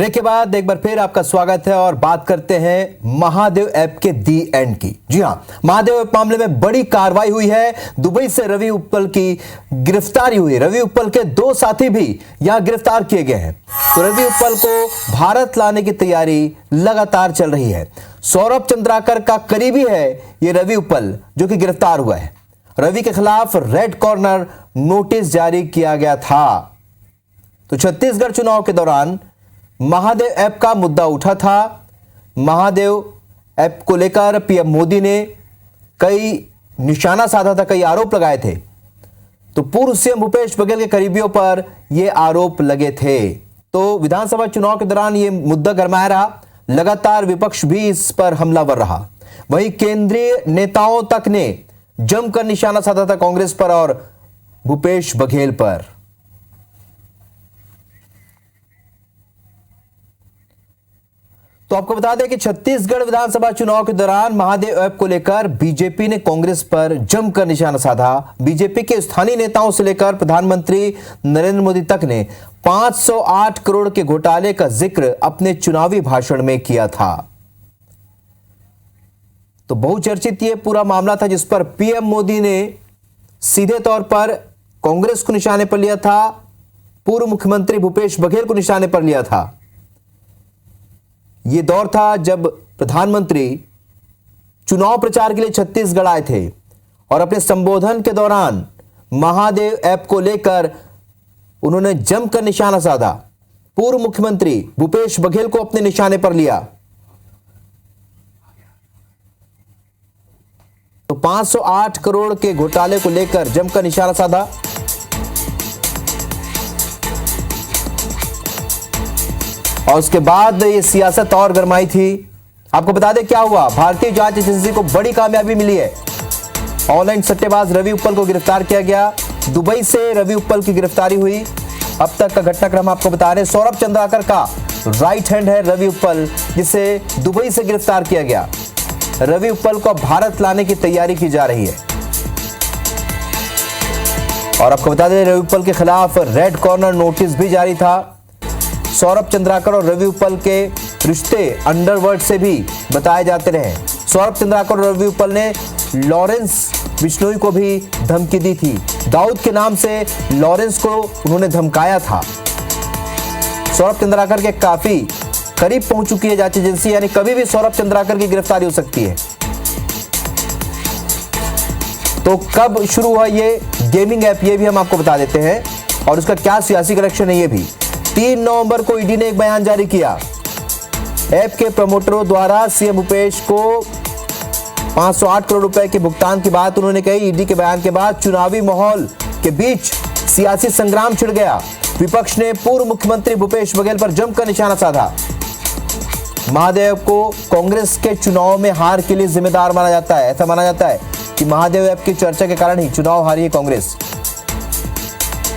Break के बाद एक बार फिर आपका स्वागत है और बात करते हैं महादेव ऐप के दी एंड की। जी हां, महादेव ऐप मामले में बड़ी कार्रवाई हुई है। दुबई से रवि उप्पल की गिरफ्तारी हुई। रवि उप्पल के 2 साथी भी यहां गिरफ्तार किए गए हैं। तो रवि उप्पल को भारत लाने की तैयारी लगातार चल रही है। सौरभ चंद्राकर का करीबी है ये रवि उप्पल, जो कि गिरफ्तार हुआ है। रवि के खिलाफ रेड कॉर्नर नोटिस जारी किया गया था। तो छत्तीसगढ़ चुनाव के दौरान महादेव ऐप का मुद्दा उठा था। महादेव ऐप को लेकर पीएम मोदी ने कई निशाना साधा था, कई आरोप लगाए थे। तो पूर्व सीएम भूपेश बघेल के करीबियों पर यह आरोप लगे थे। तो विधानसभा चुनाव के दौरान यह मुद्दा गरमाया रहा। लगातार विपक्ष भी इस पर हमलावर रहा। वहीं केंद्रीय नेताओं तक ने जमकर निशाना साधा था कांग्रेस पर और भूपेश बघेल पर। तो आपको बता दें कि छत्तीसगढ़ विधानसभा चुनाव के दौरान महादेव ऐप को लेकर बीजेपी ने कांग्रेस पर जमकर निशाना साधा। बीजेपी के स्थानीय नेताओं से लेकर प्रधानमंत्री नरेंद्र मोदी तक ने 508 करोड़ के घोटाले का जिक्र अपने चुनावी भाषण में किया था। तो बहुचर्चित ये पूरा मामला था, जिस पर पीएम मोदी ने सीधे तौर पर कांग्रेस को निशाने पर लिया था, पूर्व मुख्यमंत्री भूपेश बघेल को निशाने पर लिया था। यह दौर था जब प्रधानमंत्री चुनाव प्रचार के लिए छत्तीसगढ़ आए थे और अपने संबोधन के दौरान महादेव ऐप को लेकर उन्होंने जमकर निशाना साधा। पूर्व मुख्यमंत्री भूपेश बघेल को अपने निशाने पर लिया। तो 508 करोड़ के घोटाले को लेकर जमकर निशाना साधा। और उसके बाद ये सियासत और गरमाई थी। आपको बता दें क्या हुआ। भारतीय जांच एजेंसी को बड़ी कामयाबी मिली है। ऑनलाइन सट्टेबाज रवि उप्पल को गिरफ्तार किया गया। दुबई से रवि उप्पल की गिरफ्तारी हुई। अब तक का घटनाक्रम आपको बता रहे हैं। सौरभ चंद्राकर का राइट हैंड है रवि उप्पल, जिसे दुबई से गिरफ्तार किया गया। रवि उप्पल को भारत लाने की तैयारी की जा रही है। और आपको बता दें रवि उप्पल के खिलाफ रेड कॉर्नर नोटिस भी जारी था। सौरभ चंद्राकर और रवि उप्पल के रिश्ते अंडरवर्ल्ड से भी बताए जाते रहे। सौरभ चंद्राकर और रवि उप्पल ने लॉरेंस बिश्नोई को भी धमकी दी थी। दाऊद के नाम से लॉरेंस को उन्होंने धमकाया था। सौरभ चंद्राकर के काफी करीब पहुंच चुकी है जांच एजेंसी, यानी कभी भी सौरभ चंद्राकर की गिरफ्तारी हो सकती है। तो कब शुरू हुआ ये गेमिंग ऐप, ये भी हम आपको बता देते हैं और उसका क्या सियासी कनेक्शन है ये भी। 3 नवंबर को ईडी ने एक बयान जारी किया। ऐप के प्रमोटरों द्वारा सीएम भूपेश को 508 करोड़ रुपए के भुगतान की बात उन्होंने कही। ईडी के बयान के बाद चुनावी माहौल के बीच सियासी संग्राम छिड़ गया। विपक्ष ने पूर्व मुख्यमंत्री भूपेश बघेल पर जमकर निशाना साधा। महादेव को कांग्रेस के चुनाव में हार के लिए जिम्मेदार माना जाता है। ऐसा माना जाता है कि महादेव ऐप की चर्चा के कारण ही चुनाव हारी है कांग्रेस।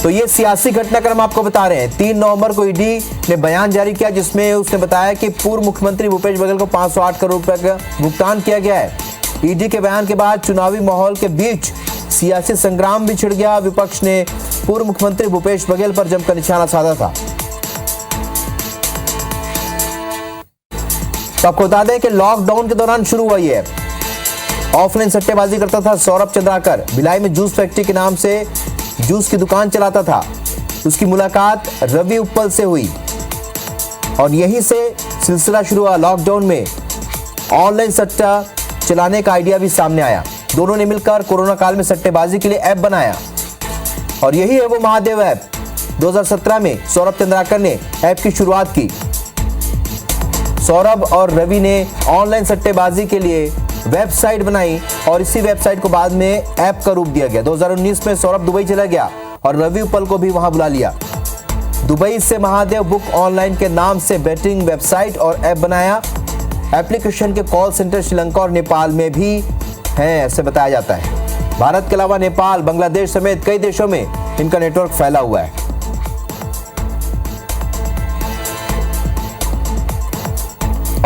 तो ये सियासी घटनाक्रम आपको बता रहे हैं। 3 नवंबर को ईडी ने बयान जारी किया, जिसमें उसने बताया कि पूर्व मुख्यमंत्री भूपेश बघेल को 508 करोड़ रुपए का भुगतान किया गया है। ईडी के बयान के बाद चुनावी माहौल के बीच सियासी संग्राम भी छिड़ गया। विपक्ष ने पूर्व मुख्यमंत्री भूपेश बघेल पर जमकर निशाना साधा था। तो आपको बता दें कि लॉकडाउन के दौरान शुरू हुआ ये ऑफलाइन सट्टेबाजी करता था सौरभ चंद्राकर। भिलाई में जूस फैक्ट्री के नाम से जूस की दुकान चलाता था। उसकी मुलाकात रवि उप्पल से हुई और यहीं से सिलसिला शुरू हुआ। लॉकडाउन में ऑनलाइन सट्टा चलाने का आइडिया भी सामने आया। दोनों ने मिलकर कोरोना काल में सट्टेबाजी के लिए ऐप बनाया और यही है वो महादेव ऐप। 2017 में सौरभ चंद्राकर ने ऐप की शुरुआत की। सौरभ और रवि ने ऑनलाइन सट्टेबाजी के लिए वेबसाइट बनाई और इसी वेबसाइट को बाद में ऐप का रूप दिया गया। 2019 में सौरभ दुबई चला गया और रवि उप्पल को भी वहां बुला लिया। दुबई से महादेव बुक ऑनलाइन के नाम से बेटिंग वेबसाइट और ऐप बनाया। एप्लीकेशन के कॉल सेंटर श्रीलंका और नेपाल में भी हैं, ऐसे बताया जाता है। भारत के अलावा नेपाल, बांग्लादेश समेत कई देशों में इनका नेटवर्क फैला हुआ है।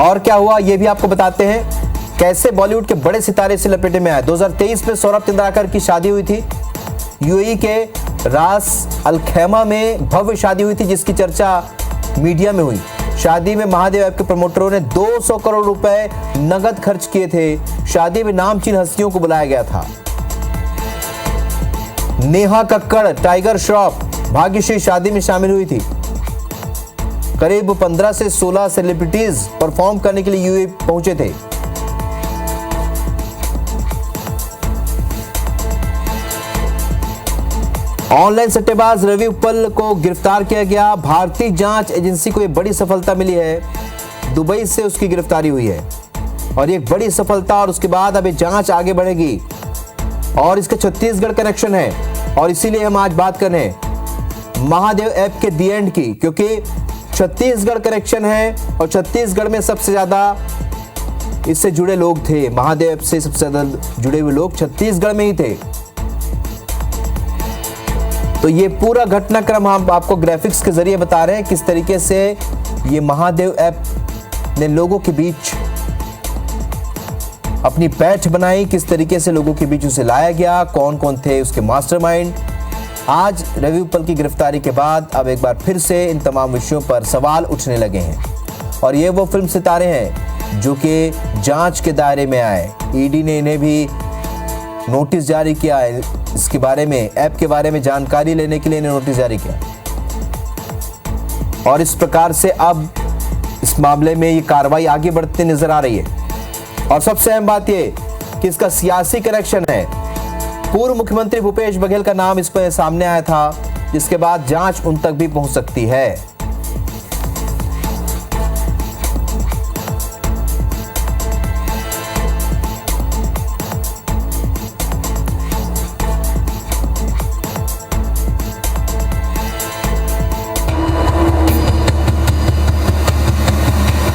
और क्या हुआ ये भी आपको बताते हैं। कैसे बॉलीवुड के बड़े सितारे से लपेटे में आए। 2023 में सौरभ चंद्राकर की शादी हुई थी। यूएई के रास अल खैमा में भव्य शादी हुई थी, जिसकी चर्चा मीडिया में हुई। शादी में महादेव ऐप के प्रमोटरों ने 200 करोड़ रुपए नगद खर्च किए थे। शादी में नामचीन हस्तियों को बुलाया गया था। नेहा कक्कड़ टाइगर श्रॉफ भाग्यश्री शादी में शामिल हुई थी। करीब 15 से 16 सेलिब्रिटीज परफॉर्म करने के लिए यूएई पहुंचे थे। ऑनलाइन सट्टेबाज रवि उप्पल को गिरफ्तार किया गया। भारतीय जांच एजेंसी को यह बड़ी सफलता मिली है। दुबई से उसकी गिरफ्तारी हुई है और ये बड़ी सफलता, और उसके बाद अब जांच आगे बढ़ेगी और इसका छत्तीसगढ़ कनेक्शन है। और इसीलिए हम आज बात कर रहे हैं महादेव ऐप के दी एंड की, क्योंकि छत्तीसगढ़ कनेक्शन है और छत्तीसगढ़ में सबसे ज्यादा इससे जुड़े लोग थे। महादेव ऐप से सबसे ज्यादा जुड़े हुए लोग छत्तीसगढ़ में ही थे। तो ये पूरा घटनाक्रम हम आपको ग्राफिक्स के जरिए बता रहे हैं, किस तरीके से ये महादेव ऐप ने लोगों के बीच अपनी पैठ बनाई, किस तरीके से लोगों के बीच उसे लाया गया, कौन कौन थे उसके मास्टरमाइंड। आज रवि उप्पल की गिरफ्तारी के बाद अब एक बार फिर से इन तमाम विषयों पर सवाल उठने लगे हैं और ये वो फिल्म सितारे हैं जो कि जांच के दायरे में आए। ईडी ने इन्हें भी नोटिस जारी किया है, इसके बारे में, ऐप के बारे में जानकारी लेने के लिए इन्हें नोटिस जारी किया और इस प्रकार से अब इस मामले में ये कार्रवाई आगे बढ़ती नजर आ रही है। और सबसे अहम बात ये कि इसका सियासी कनेक्शन है। पूर्व मुख्यमंत्री भूपेश बघेल का नाम इस पर सामने आया था, जिसके बाद जांच उन तक भी पहुंच सकती है।